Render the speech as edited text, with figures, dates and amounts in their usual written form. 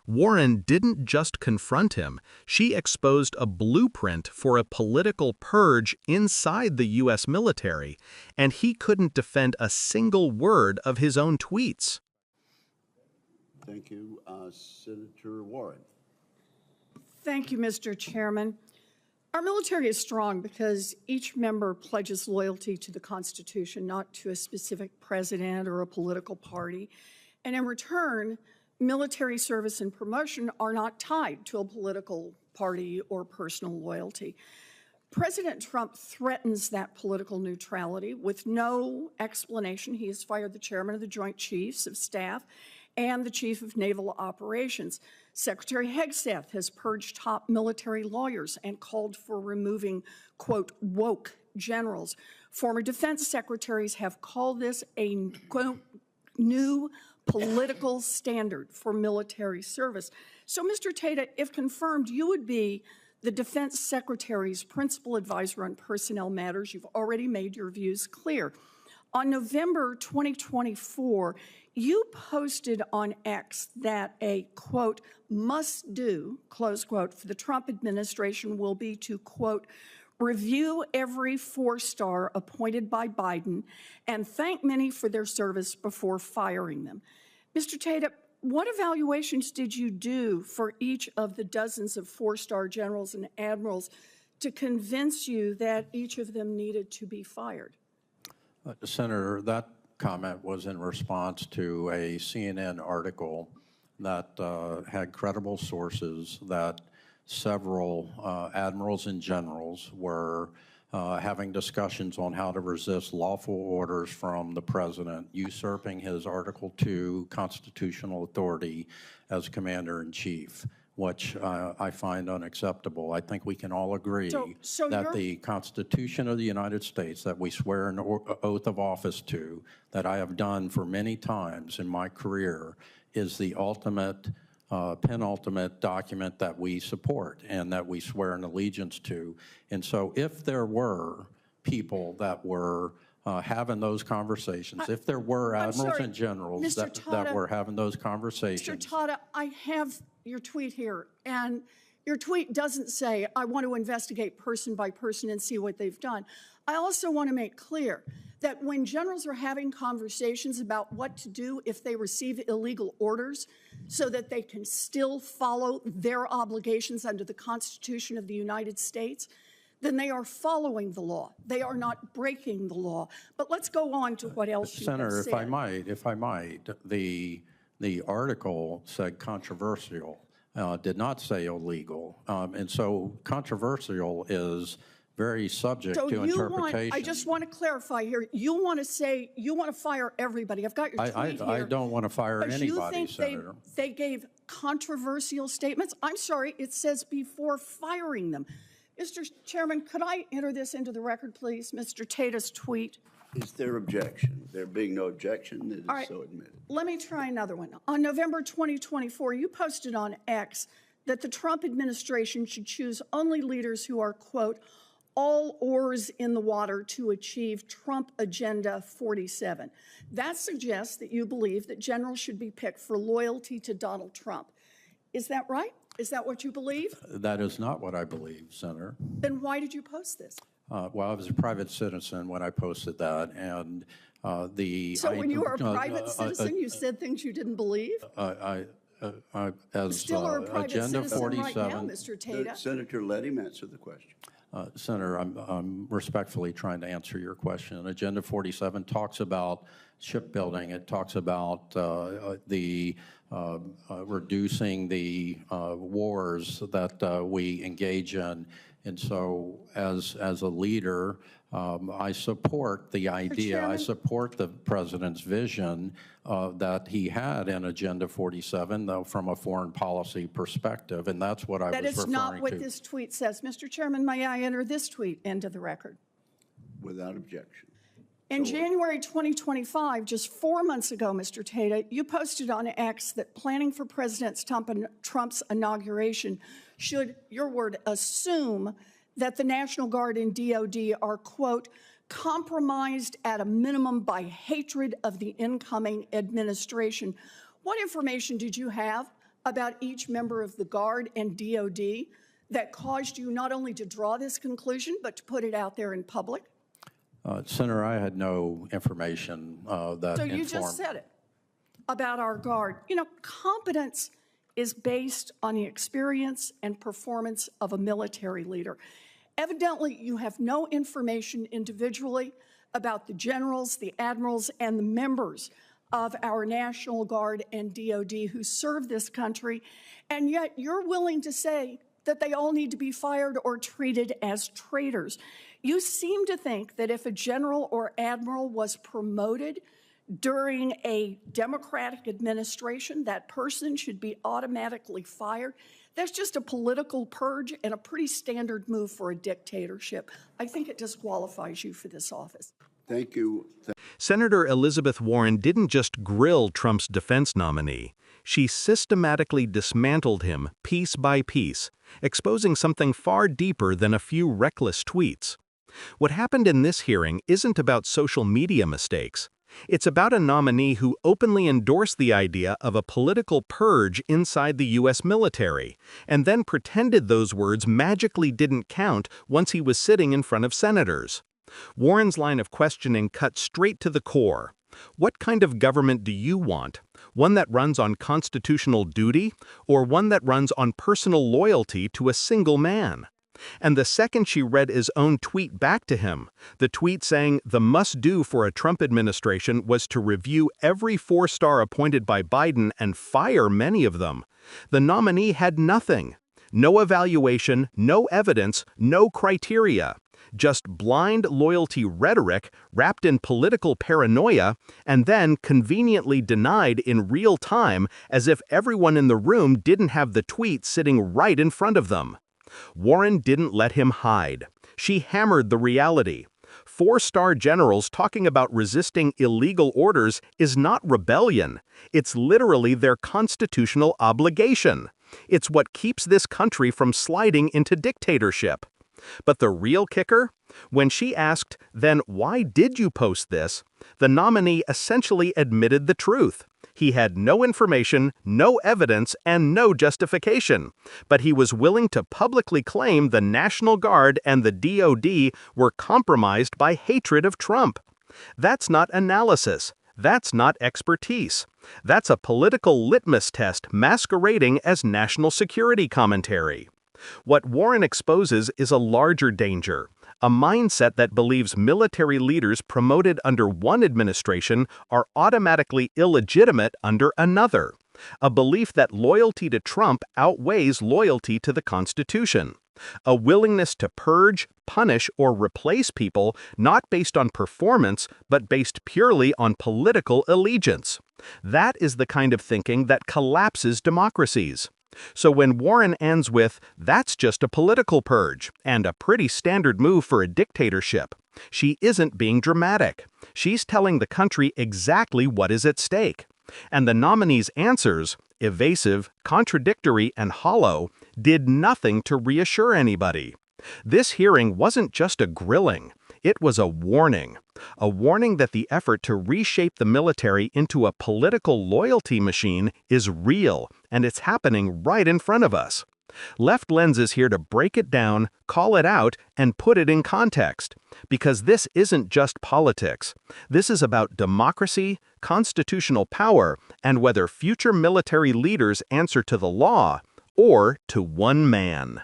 Warren didn't just confront him, she exposed a blueprint for a political purge inside the U.S. military, and he couldn't defend a single word of his own tweets. Thank you. Senator Warren. Thank you, Mr. Chairman. Our military is strong because each member pledges loyalty to the Constitution, not to a specific president or a political party. And in return, military service and promotion are not tied to a political party or personal loyalty. President Trump threatens that political neutrality with no explanation. He has fired the chairman of the Joint Chiefs of Staff and the Chief of Naval Operations. Secretary Hegseth has purged top military lawyers and called for removing, quote, woke generals. Former defense secretaries have called this a, quote, new political standard for military service. So, Mr. Tata, if confirmed, you would be the defense secretary's principal advisor on personnel matters. You've already made your views clear. On November 2024, you posted on X that a, quote, must do, close quote, for the Trump administration will be to, quote, review every four-star appointed by Biden and thank many for their service before firing them. Mr. Tata, what evaluations did you do for each of the dozens of four-star generals and admirals to convince you that each of them needed to be fired? Senator, that comment was in response to a CNN article that had credible sources that several admirals and generals were having discussions on how to resist lawful orders from the president usurping his Article II constitutional authority as commander-in-chief, which I find unacceptable. I think we can all agree that the Constitution of the United States that we swear an oath of office to, that I have done for many times in my career, is the ultimate, penultimate document that we support and that we swear an allegiance to. And so if there were people that were having those conversations, if there were admirals and generals that were having those conversations. Mr. Tata, I have your tweet here, and your tweet doesn't say, I want to investigate person by person and see what they've done. I also want to make clear that when generals are having conversations about what to do if they receive illegal orders so that they can still follow their obligations under the Constitution of the United States, then they are following the law. They are not breaking the law. But let's go on to what else you Senator, have said. if I might, the article said controversial, did not say illegal. And so controversial is very subject to interpretation. I just want to clarify here. You want to say, you want to fire everybody. I've got your tweet here. I don't want to fire anybody, you think Senator. They gave controversial statements? I'm sorry, it says before firing them. Mr. Chairman, could I enter this into the record, please? Mr. Tata's tweet. Is there objection? There being no objection, it is All right, so admitted. let me try another one. On November 2024, you posted on X that the Trump administration should choose only leaders who are, quote, all oars in the water to achieve Trump Agenda 47. That suggests that you believe that generals should be picked for loyalty to Donald Trump. Is that right? Is that what you believe? That is not what I believe, Senator. Then why did you post this? Well, I was a private citizen when I posted that, and So when you were a private citizen, you said things you didn't believe? As Still are a private Agenda citizen 47. right now, Mr. Tata. Senator, let him answer the question. Senator, I'm respectfully trying to answer your question. Agenda 47 talks about shipbuilding. It talks about reducing the wars that we engage in. And so as a leader, I support the idea, I support the president's vision that he had in Agenda 47, though, from a foreign policy perspective, and that's what I was referring to. That is not what this tweet says. Mr. Chairman, may I enter this tweet into the record? Without objection. In January 2025, just 4 months ago, Mr. Tata, you posted on X that planning for President Trump's inauguration should, your word, assume that the National Guard and DoD are, quote, compromised at a minimum by hatred of the incoming administration. What information did you have about each member of the Guard and DoD that caused you not only to draw this conclusion, but to put it out there in public? Senator, I had no information that So informed. you just said it about our Guard. You know, competence is based on the experience and performance of a military leader. Evidently, you have no information individually about the generals, the admirals, and the members of our National Guard and DoD who serve this country, and yet you're willing to say that they all need to be fired or treated as traitors. You seem to think that if a general or admiral was promoted during a Democratic administration, that person should be automatically fired. That's just a political purge and a pretty standard move for a dictatorship. I think it disqualifies you for this office. Thank you. Senator Elizabeth Warren didn't just grill Trump's defense nominee. She systematically dismantled him piece by piece, exposing something far deeper than a few reckless tweets. What happened in this hearing isn't about social media mistakes. It's about a nominee who openly endorsed the idea of a political purge inside the U.S. military, and then pretended those words magically didn't count once he was sitting in front of senators. Warren's line of questioning cut straight to the core. What kind of government do you want? One that runs on constitutional duty, or one that runs on personal loyalty to a single man? And the second she read his own tweet back to him, the tweet saying the must-do for a Trump administration was to review every four-star appointed by Biden and fire many of them, the nominee had nothing. No evaluation, no evidence, no criteria. Just blind loyalty rhetoric wrapped in political paranoia and then conveniently denied in real time as if everyone in the room didn't have the tweet sitting right in front of them. Warren didn't let him hide. She hammered the reality. Four-star generals talking about resisting illegal orders is not rebellion. It's literally their constitutional obligation. It's what keeps this country from sliding into dictatorship. But the real kicker? When she asked, then why did you post this? The nominee essentially admitted the truth. He had no information, no evidence, and no justification. But he was willing to publicly claim the National Guard and the DoD were compromised by hatred of Trump. That's not analysis. That's not expertise. That's a political litmus test masquerading as national security commentary. What Warren exposes is a larger danger, a mindset that believes military leaders promoted under one administration are automatically illegitimate under another, a belief that loyalty to Trump outweighs loyalty to the Constitution, a willingness to purge, punish, or replace people not based on performance but based purely on political allegiance. That is the kind of thinking that collapses democracies. So when Warren ends with, that's just a political purge, and a pretty standard move for a dictatorship, she isn't being dramatic. She's telling the country exactly what is at stake. And the nominee's answers, evasive, contradictory, and hollow, did nothing to reassure anybody. This hearing wasn't just a grilling. It was a warning that the effort to reshape the military into a political loyalty machine is real, and it's happening right in front of us. Left Lens is here to break it down, call it out, and put it in context. Because this isn't just politics. This is about democracy, constitutional power, and whether future military leaders answer to the law or to one man.